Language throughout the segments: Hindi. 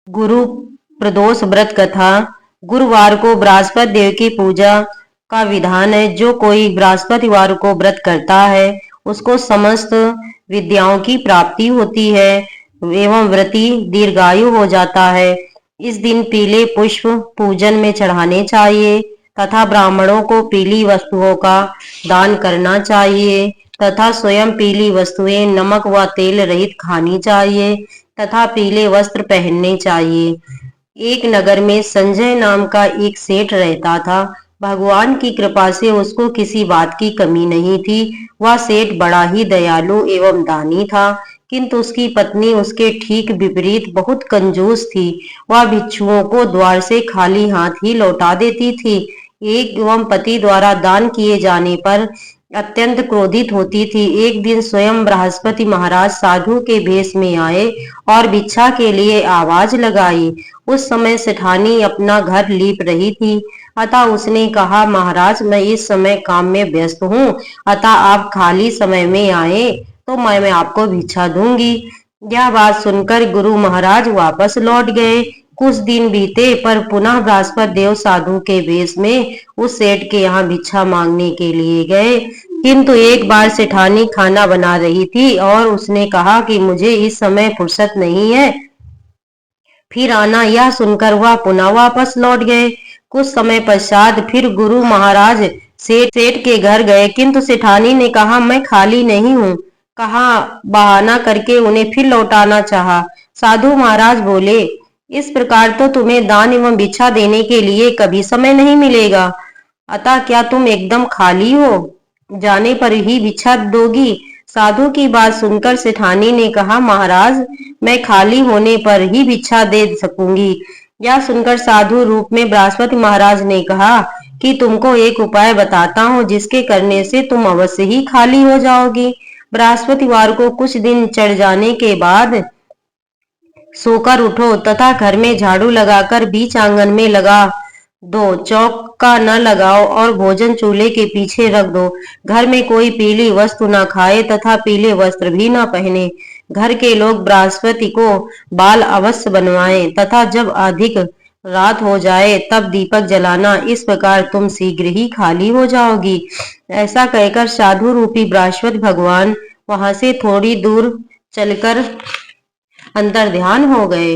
गुरु प्रदोष व्रत कथा। गुरुवार को बृहस्पति देव की पूजा का विधान है। जो कोई बृहस्पतिवार को व्रत करता है उसको समस्त विद्याओं की प्राप्ति होती है एवं व्रती दीर्घायु हो जाता है। इस दिन पीले पुष्प पूजन में चढ़ाने चाहिए तथा ब्राह्मणों को पीली वस्तुओं का दान करना चाहिए तथा स्वयं पीली वस्तुएं नमक व तेल रहित खानी चाहिए तथा पीले वस्त्र पहनने चाहिए। एक नगर में संजय नाम का एक सेठ रहता था। भगवान की कृपा से उसको किसी बात की कमी नहीं थी। वह सेठ बड़ा ही दयालु एवं दानी था, किंतु उसकी पत्नी उसके ठीक विपरीत बहुत कंजूस थी। वह भिक्षुओं को द्वार से खाली हाथ ही लौटा देती थी एवं पति द्वारा दान किए जाने पर अत्यंत क्रोधित होती थी। एक दिन स्वयं बृहस्पति महाराज साधु के भेष में आए और भिक्षा के लिए आवाज लगाई। उस समय सेठानी अपना घर लीप रही थी, अतः उसने कहा, महाराज मैं इस समय काम में व्यस्त हूँ, अतः आप खाली समय में आए तो मैं आपको भिक्षा दूंगी। यह बात सुनकर गुरु महाराज वापस लौट गए। कुछ दिन बीते पर पुनः बृहस्पति देव साधु के वेश में उस सेठ के यहाँ भिक्षा मांगने के लिए गए, किंतु एक बार सेठानी खाना बना रही थी और उसने कहा कि मुझे इस समय फुर्सत नहीं है, फिर आना। यह सुनकर वह पुनः वापस लौट गए। कुछ समय पश्चात फिर गुरु महाराज सेठ के घर गए, किंतु सेठानी ने कहा मैं खाली नहीं हूँ। कहा बहाना करके उन्हें फिर लौटाना चाहा। साधु महाराज बोले, इस प्रकार तो तुम्हें दान एवं भिक्षा देने के लिए कभी समय नहीं मिलेगा, अतः क्या तुम एकदम खाली हो, जाने पर ही भिक्षा दोगी? साधु की बात सुनकर सेठानी ने कहा, महाराज मैं खाली होने पर ही भिक्षा दे सकूंगी। यह सुनकर साधु रूप में बृहस्पति महाराज ने कहा कि तुमको एक उपाय बताता हूँ, जिसके करने से तुम अवश्य ही खाली हो जाओगी। बृहस्पतिवार को कुछ दिन चढ़ जाने के बाद सोकर उठो तथा घर में झाड़ू लगाकर बीच आंगन में लगा दो, चौका न लगाओ और भोजन चूल्हे के पीछे रख दो। घर में कोई पीली वस्तु न खाए तथा पीले वस्त्र भी न पहने। घर के लोग बृहस्पति को बाल अवश्य बनवाएं तथा जब अधिक रात हो जाए तब दीपक जलाना। इस प्रकार तुम शीघ्र ही खाली हो जाओगी। ऐसा कहकर साधु रूपी बृहस्पति भगवान वहां से थोड़ी दूर चलकर अंतर ध्यान हो गए।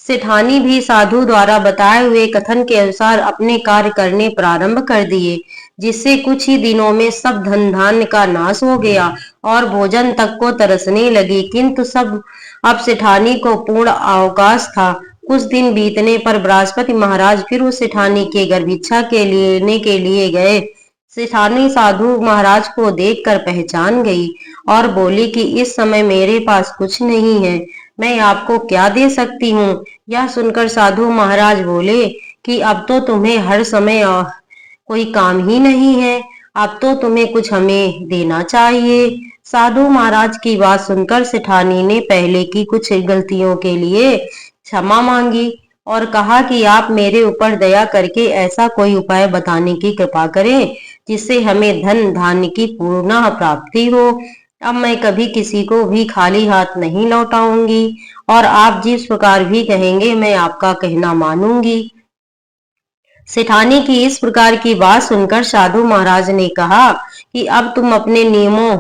सेठानी भी साधु द्वारा बताए हुए कथन के अनुसार अपने कार्य करने प्रारंभ कर दिए, जिससे कुछ ही दिनों में सब धन धान्य का नाश हो गया और भोजन तक को तरसने लगी। किंतु सब अब सेठानी को पूर्ण अवकाश था। कुछ दिन बीतने पर बृहस्पति महाराज फिर उस सेठानी के घर भिक्षा के लेने के लिए गए। सेठानी साधु महाराज को देखकर पहचान गई और बोली कि इस समय मेरे पास कुछ नहीं है, मैं आपको क्या दे सकती हूँ? यह सुनकर साधु महाराज बोले कि अब तो तुम्हें हर समय कोई काम ही नहीं है, अब तो तुम्हें कुछ हमें देना चाहिए। साधु महाराज की बात सुनकर सेठानी ने पहले की कुछ गलतियों के लिए क्षमा मांगी और कहा कि आप मेरे ऊपर दया करके ऐसा कोई उपाय बताने की कृपा करें जिससे हमें धन धान्य की पूर्ण प्राप्ति हो। अब मैं कभी किसी को भी खाली हाथ नहीं लौटाऊंगी और आप जिस प्रकार भी कहेंगे मैं आपका कहना मानूंगी। सेठानी की इस प्रकार की बात सुनकर साधु महाराज ने कहा कि अब तुम अपने नियमों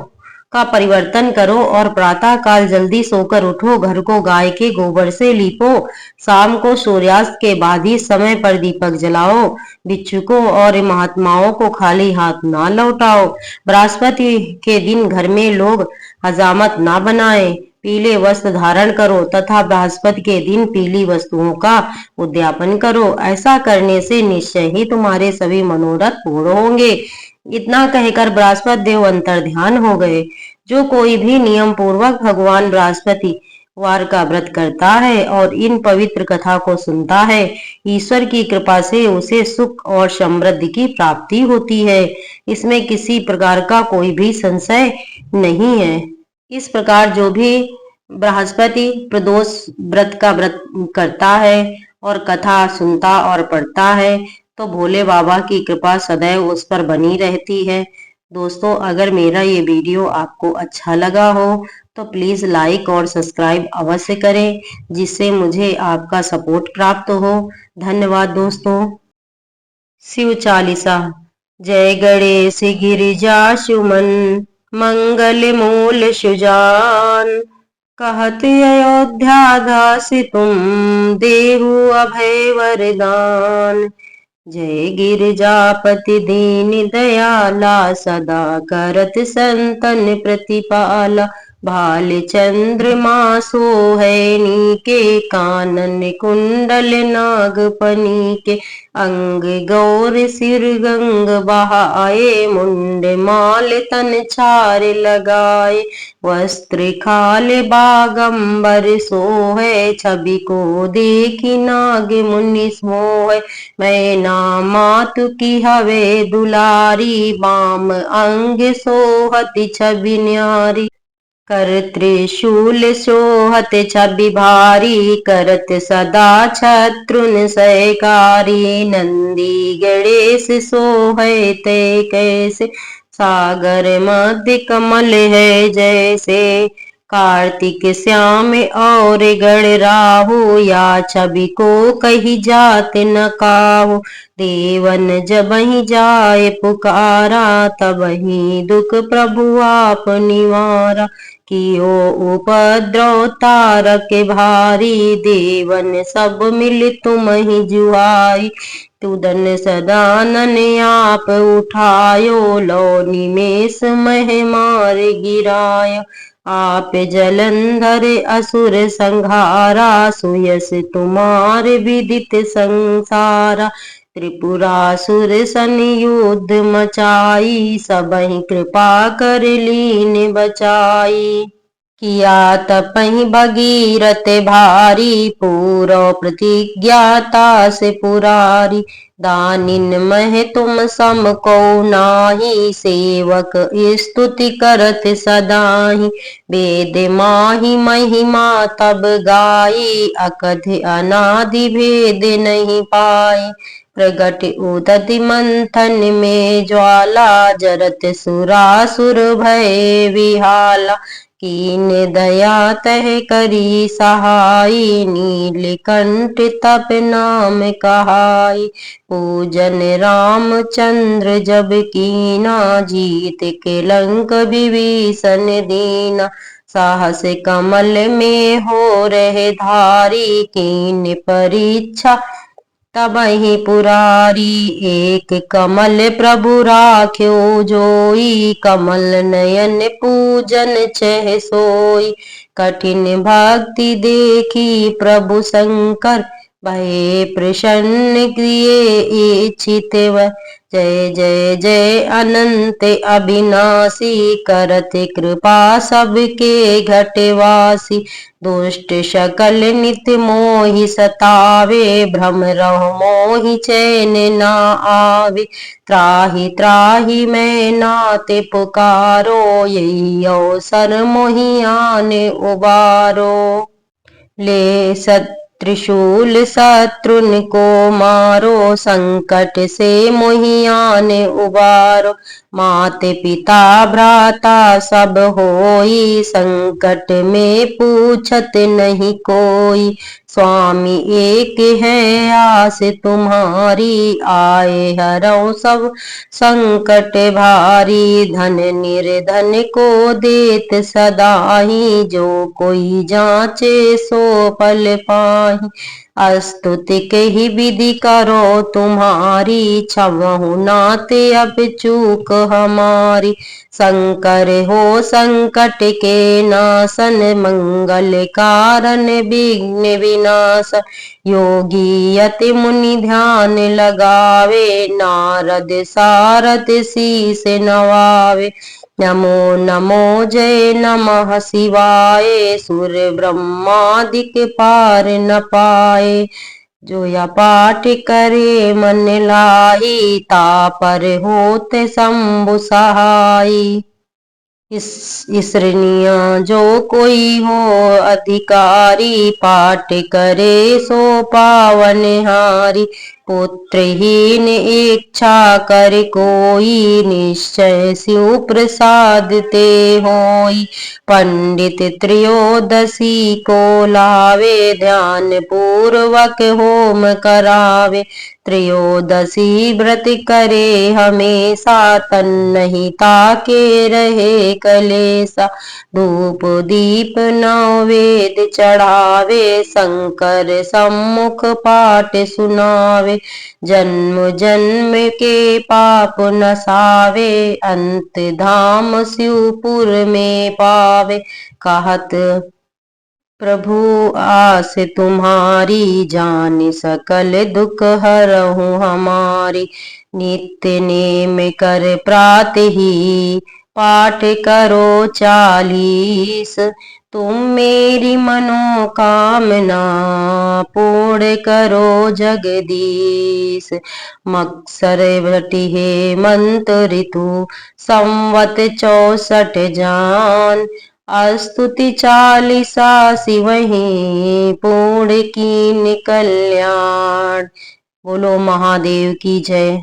का परिवर्तन करो और प्रातः काल जल्दी सोकर उठो, घर को गाय के गोबर से लीपो, शाम को सूर्यास्त के बाद ही समय पर दीपक जलाओ, भिक्षुकों और महात्माओं को खाली हाथ ना लौटाओ। बृहस्पति के दिन घर में लोग हजामत ना बनाएं, पीले वस्त्र धारण करो तथा बृहस्पति के दिन पीली वस्तुओं का उद्यापन करो। ऐसा करने से निश्चय ही तुम्हारे सभी मनोरथ पूर्ण होंगे। इतना कहकर बृहस्पति देव अंतर ध्यान हो गए। जो कोई भी नियम पूर्वक भगवान बृहस्पति वार का व्रत करता है और इन पवित्र कथा को सुनता है, ईश्वर की कृपा से उसे सुख और समृद्धि की प्राप्ति होती है। इसमें किसी प्रकार का कोई भी संशय नहीं है। इस प्रकार जो भी बृहस्पति प्रदोष व्रत का व्रत करता है और कथा सुनता और पढ़ता है तो भोले बाबा की कृपा सदैव उस पर बनी रहती है। दोस्तों, अगर मेरा ये वीडियो आपको अच्छा लगा हो तो प्लीज लाइक और सब्सक्राइब अवश्य करें, जिससे मुझे आपका सपोर्ट प्राप्त हो। धन्यवाद दोस्तों। शिव चालीसा। जय गणेश गिरिजा सुमन, मंगल मूल सुजान, कहत अयोध्या दासी तुम, देहु अभय वरदान। जय गिरिजापति दीन दयाला, सदा करत संतन प्रतिपाला। भाल चंद्रमा सोहै नीके, कानन कुंडल नागफनी के। अंग गौर सिर गंग बहाए, मुंड माल तन छार लगाए। वस्त्र खाल बागंबर सोहै, छवि को देखी नाग मुनि मोहै। मैना मातु की हवे दुलारी, बाम अंग सोहति छवि न्यारी। कर त्रिशूल सोहत छवि भारी, करत सदा शत्रुन सहकारी। नंदी गणेश सोहै ते कैसे, सागर मध्य कमल है जैसे। कार्तिक श्याम और गण राहु, या छवि को कही जात न काहू। देवन जबहि जाय पुकारा, तबहि दुख प्रभु आप निवारा। कियो उपद्रव तारक भारी, देवन सब मिल तुमहि जुआई। तुदन सदानन आप उठायो, लो निमेष मह मार गिरायो। आप जलंधर असुर संहारा, सुयस तुम्हार विदित संसारा। त्रिपुरासुर सन युद्ध मचाई, सबहि कृपा कर लीन बचाई। किया तपहि भगीरथ भारी, पूरो प्रतिज्ञाता से पुरारी। दानिन मह तुम सम को नाही, सेवक स्तुति करत सदाहि। वेद माहि महिमा तब गाई, अकथ अनादि भेद नहीं पाई। प्रगट उदति मंथन में ज्वाला, जरत सुरासुर भय विहाला। कीन दया तह करी सहाई, नीलकंठ तप नाम कहाई। पूजन रामचंद्र जब कीना, जीत के लंक विभीषण दीना। साहस कमल में हो रहे धारी, कीन परीक्षा तबहि पुरारी। एक कमल प्रभु राख्यो जोई, कमल नयन पूजन चह सोई। कठिन भक्ति देखी प्रभु शंकर, भये प्रसन्न किए इच्छित वर। जय जय जय अनंत अविनाशी, करत कृपा सबके घटवासी। दुष्ट सकल नित मोहि सतावे, भ्रम रहो मोहि चैन न आवे। त्राहि त्राहि मैं नाथ पुकारो, यही अवसर मोहि आन उबारो। ले त्रिशूल शत्रुन को मारो, संकट से मोहि आन उबारो। मात पिता भ्राता सब होई, संकट में पूछत नहीं कोई। स्वामी एक है आस तुम्हारी, आए हरौ सब संकट भारी। धन निर्धन को देत सदाहि, जो कोई जांचे सो फल पाहि। स्तुति कही विधि करो तुम्हारी, क्षमहु नाथ अब चूक हमारी। शंकर हो संकट के नाशन, मंगल कारण विघ्न विनाशन। योगी यति मुनि ध्यान लगावे, नारद सारद शीस नवावे। नमो नमो जय नमः शिवाय, सुर ब्रह्मादिक पार न पाए। जो या पाठ करे मन लाई, तापर होत शंभु सहाई। इसरनिया जो कोई हो अधिकारी, पाठ करे सो पावन हारी। पुत्रहीन इच्छा कर कोई, निश्चय शिव प्रसाद ते होई। पंडित त्रयोदशी को लावे, ध्यान पूर्वक होम करावे। त्रयोदशी व्रत करे हमेशा, तन नहीं ताके रहे कलेसा। धूप दीप नैवेद्य चढ़ावे, शंकर सम्मुख पाठ सुनावे। जन्म जन्म के पाप नसावे, अंत धाम शिवपुर में पावे। कहत प्रभु आस तुम्हारी, जान सकल दुख हरहु हमारी। नित्य नेम कर प्रातहि, पाठ करो 40। तुम मेरी मनोकामना, पूर्ण करो जगदीश। मत्सर वटि हेमंत ऋतु, संवत 64 जान। स्तुति 40 शिवहि, पूर्ण कीन कल्याण। बोलो महादेव की जय।